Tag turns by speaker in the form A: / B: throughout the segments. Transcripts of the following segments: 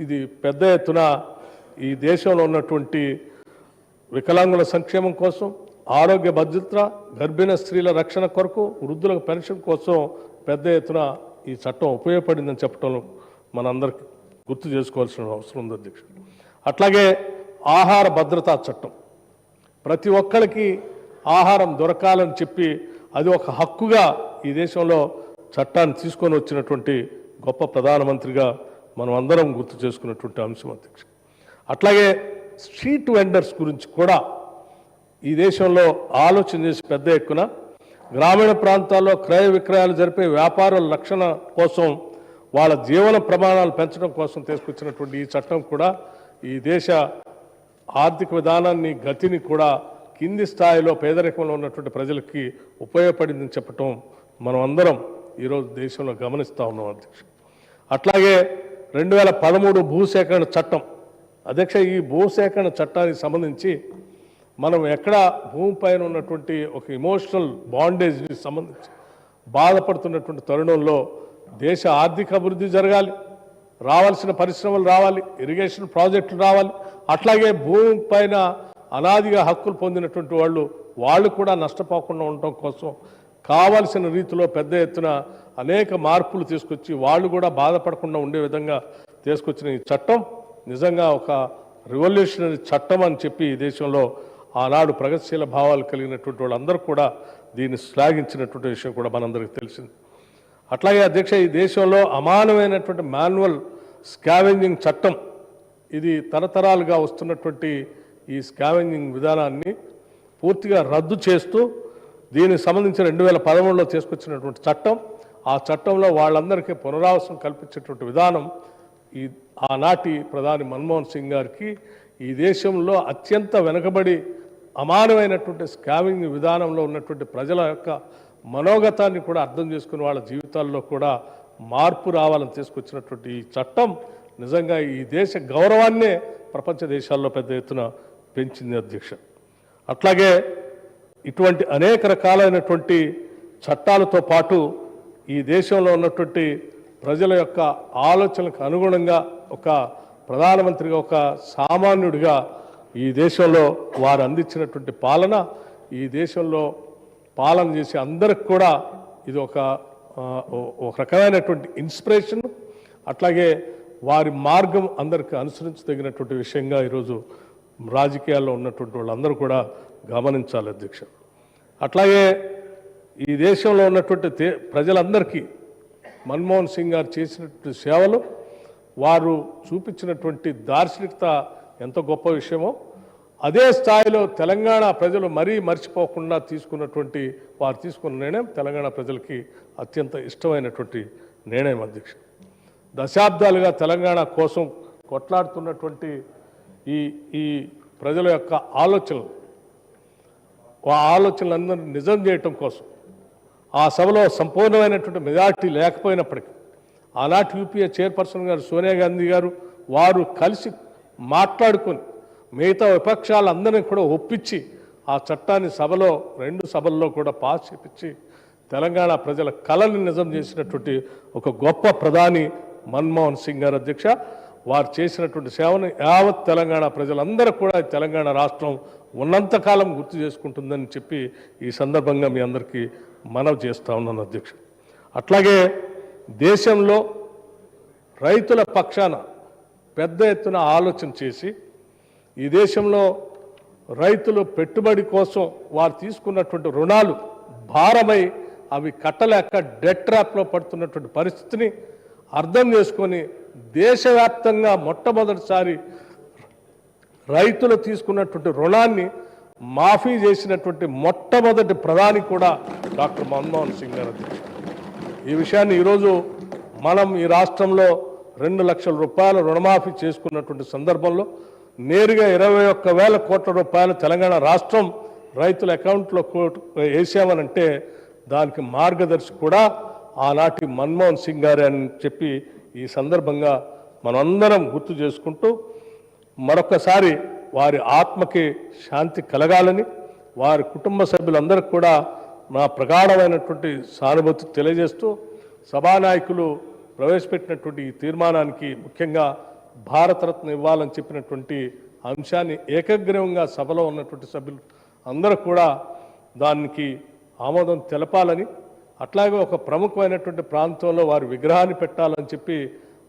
A: ఇది పెద్ద ఎత్తున ఈ దేశంలో ఉన్నటువంటి వికలాంగుల సంక్షేమం కోసం, ఆరోగ్య భద్రత, గర్భిణ స్త్రీల రక్షణ కొరకు, వృద్ధులకు పెన్షన్ కోసం పెద్ద ఎత్తున ఈ చట్టం ఉపయోగపడిందని చెప్పడంలో మనందరికీ గుర్తు చేసుకోవాల్సిన అవసరం ఉంది అధ్యక్ష. అట్లాగే ఆహార భద్రతా చట్టం, ప్రతి ఒక్కరికి ఆహారం దొరకాలని చెప్పి అది ఒక హక్కుగా ఈ దేశంలో చట్టాన్ని తీసుకొని వచ్చినటువంటి గొప్ప ప్రధానమంత్రిగా మనం అందరం గుర్తు చేసుకున్నటువంటి అంశం అధ్యక్ష. అట్లాగే స్ట్రీట్ వెండర్స్ గురించి కూడా ఈ దేశంలో ఆలోచన చేసి పెద్ద ఎత్తున గ్రామీణ ప్రాంతాల్లో క్రయ విక్రయాలు జరిపే వ్యాపారుల రక్షణ కోసం, వాళ్ళ జీవన ప్రమాణాలు పెంచడం కోసం తీసుకొచ్చినటువంటి ఈ చట్టం కూడా ఈ దేశ ఆర్థిక విధానాన్ని, గతిని కూడా కింది స్థాయిలో పేదరికంలో ఉన్నటువంటి ప్రజలకి ఉపయోగపడిందని చెప్పటం మనం అందరం ఈరోజు దేశంలో గమనిస్తూ ఉన్నాం అధ్యక్ష. అట్లాగే 2013 భూసేకరణ చట్టం అధ్యక్ష. ఈ భూసేకరణ చట్టానికి సంబంధించి మనం ఎక్కడ భూమిపైన ఉన్నటువంటి ఒక ఎమోషనల్ బాండేజ్ని సంబంధించి బాధపడుతున్నటువంటి తరుణంలో దేశ ఆర్థిక అభివృద్ధి జరగాలి, రావాల్సిన పరిశ్రమలు రావాలి, ఇరిగేషన్ ప్రాజెక్టులు రావాలి. అట్లాగే భూమి పైన అనాదిగా హక్కులు పొందినటువంటి వాళ్ళు కూడా నష్టపోకుండా ఉండటం కోసం కావాల్సిన రీతిలో పెద్ద ఎత్తున అనేక మార్పులు తీసుకొచ్చి వాళ్ళు కూడా బాధపడకుండా ఉండే విధంగా తీసుకొచ్చిన ఈ చట్టం నిజంగా ఒక రివల్యూషనరీ చట్టం అని చెప్పి ఈ దేశంలో ఆనాడు ప్రగతిశీల భావాలు కలిగినటువంటి వాళ్ళందరూ కూడా దీన్ని శ్లాఘించినటువంటి విషయం కూడా మనందరికీ తెలిసింది. అట్లాగే అధ్యక్ష, ఈ దేశంలో అమానమైనటువంటి మాన్యువల్ స్కావెంజింగ్ చట్టం, ఇది తరతరాలుగా వస్తున్నటువంటి ఈ స్కావెంజింగ్ విధానాన్ని పూర్తిగా రద్దు చేస్తూ దీనికి సంబంధించి 2013లో తీసుకొచ్చినటువంటి చట్టం, ఆ చట్టంలో వాళ్ళందరికీ పునరావాసం కల్పించేటువంటి విధానం ఈ ఆనాటి ప్రధాని మన్మోహన్ సింగ్ గారికి ఈ దేశంలో అత్యంత వెనుకబడి అమానమైనటువంటి స్కావింగ్ విధానంలో ఉన్నటువంటి ప్రజల యొక్క మనోగతాన్ని కూడా అర్థం చేసుకుని వాళ్ళ జీవితాల్లో కూడా మార్పు రావాలని తీసుకొచ్చినటువంటి ఈ చట్టం నిజంగా ఈ దేశ గౌరవాన్నే ప్రపంచ దేశాల్లో పెద్ద ఎత్తున పెంచింది అధ్యక్ష. అట్లాగే ఇటువంటి అనేక రకాలైనటువంటి చట్టాలతో పాటు ఈ దేశంలో ఉన్నటువంటి ప్రజల యొక్క ఆలోచనలకు అనుగుణంగా ఒక ప్రధానమంత్రిగా, ఒక సామాన్యుడిగా ఈ దేశంలో వారు అందించినటువంటి పాలన, ఈ దేశంలో పాలన చేసే అందరికి కూడా ఇది ఒక రకమైనటువంటి ఇన్స్పిరేషన్. అట్లాగే వారి మార్గం అందరికీ అనుసరించదగినటువంటి విషయంగా ఈరోజు రాజకీయాల్లో ఉన్నటువంటి వాళ్ళందరూ కూడా గమనించాలి అధ్యక్ష. అట్లాగే ఈ దేశంలో ఉన్నటువంటి ప్రజలందరికీ మన్మోహన్ సింగ్ గారు చేసినటువంటి సేవలు, వారు చూపించినటువంటి దార్శనికత ఎంత గొప్ప విషయమో అదే స్థాయిలో తెలంగాణ ప్రజలు మరీ మర్చిపోకుండా తీసుకున్నటువంటి వారు తీసుకున్న నిర్ణయం తెలంగాణ ప్రజలకి అత్యంత ఇష్టమైనటువంటి నిర్ణయం అధ్యక్ష. దశాబ్దాలుగా తెలంగాణ కోసం కొట్లాడుతున్నటువంటి ఈ ప్రజల యొక్క ఆలోచనలందరినీ నిజం చేయటం కోసం ఆ సభలో సంపూర్ణమైనటువంటి మెజార్టీ లేకపోయినప్పటికీ ఆనాటి యూపీఏ చైర్పర్సన్ గారు సోనియా గాంధీ గారు వారు కలిసి మాట్లాడుకొని మిగతా విపక్షాలందరినీ కూడా ఒప్పించి ఆ చట్టాన్ని రెండు సభల్లో కూడా పాస్ చేపించి తెలంగాణ ప్రజల కళని నిజం చేసినటువంటి ఒక గొప్ప ప్రధాని మన్మోహన్ సింగ్ గారు అధ్యక్ష. వారు చేసినటువంటి సేవను యావత్ తెలంగాణ ప్రజలందరూ కూడా తెలంగాణ రాష్ట్రం ఉన్నంతకాలం గుర్తు చేసుకుంటుందని చెప్పి ఈ సందర్భంగా మీ అందరికీ మనవి చేస్తూ ఉన్నాను అధ్యక్ష. అట్లాగే దేశంలో రైతుల పక్షాన పెద్ద ఎత్తున ఆలోచన చేసి ఈ దేశంలో రైతులు పెట్టుబడి కోసం వారు తీసుకున్నటువంటి రుణాలు భారమై అవి కట్టలేక డెట్ ట్రాప్లో పడుతున్నటువంటి పరిస్థితిని అర్థం చేసుకొని దేశవ్యాప్తంగా మొట్టమొదటిసారి రైతులు తీసుకున్నటువంటి రుణాన్ని మాఫీ చేసినటువంటి మొట్టమొదటి ప్రధాని కూడా డాక్టర్ మన్మోహన్ సింగ్ గారు. ఈ విషయాన్ని ఈరోజు మనం ఈ రాష్ట్రంలో 2 లక్షల రూపాయల రుణమాఫీ చేసుకున్నటువంటి సందర్భంలో నేరుగా 21,000 కోట్ల రూపాయలు తెలంగాణ రాష్ట్రం రైతుల అకౌంట్లో వేసామనంటే దానికి మార్గదర్శి కూడా ఆనాటి మన్మోహన్ సింగ్ గారే అని చెప్పి ఈ సందర్భంగా మనందరం గుర్తు చేసుకుంటూ మరొకసారి వారి ఆత్మకి శాంతి కలగాలని వారి కుటుంబ సభ్యులందరికీ కూడా నా ప్రగాఢమైనటువంటి సానుభూతి తెలియజేస్తూ సభానాయకులు ప్రవేశపెట్టినటువంటి ఈ తీర్మానానికి ముఖ్యంగా భారతరత్న ఇవ్వాలని చెప్పినటువంటి అంశాన్ని ఏకగ్రీవంగా సభలో ఉన్నటువంటి సభ్యులు అందరూ కూడా దానికి ఆమోదం తెలపాలని, అట్లాగే ఒక ప్రముఖమైనటువంటి ప్రాంతంలో వారి విగ్రహాన్ని పెట్టాలని చెప్పి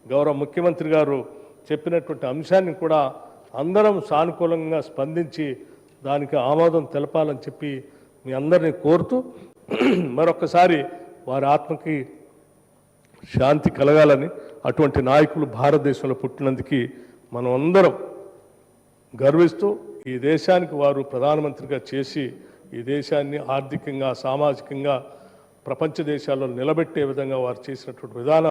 A: గౌరవ ముఖ్యమంత్రి గారు చెప్పినటువంటి అంశాన్ని కూడా అందరం సానుకూలంగా స్పందించి దానికి ఆమోదం తెలపాలని చెప్పి మీ అందరినీ కోరుతూ మరొకసారి వారి ఆత్మకి శాంతి కలగాలని, అటువంటి నాయకులు భారతదేశంలో పుట్టినందుకు మనం అందరం గర్విస్తూ ఈ దేశానికి వారు ప్రధానమంత్రిగా చేసి ఈ దేశాన్ని ఆర్థికంగా సామాజికంగా ప్రపంచ దేశాల్లో నిలబెట్టే విధంగా వారు చేసినటువంటి విధానం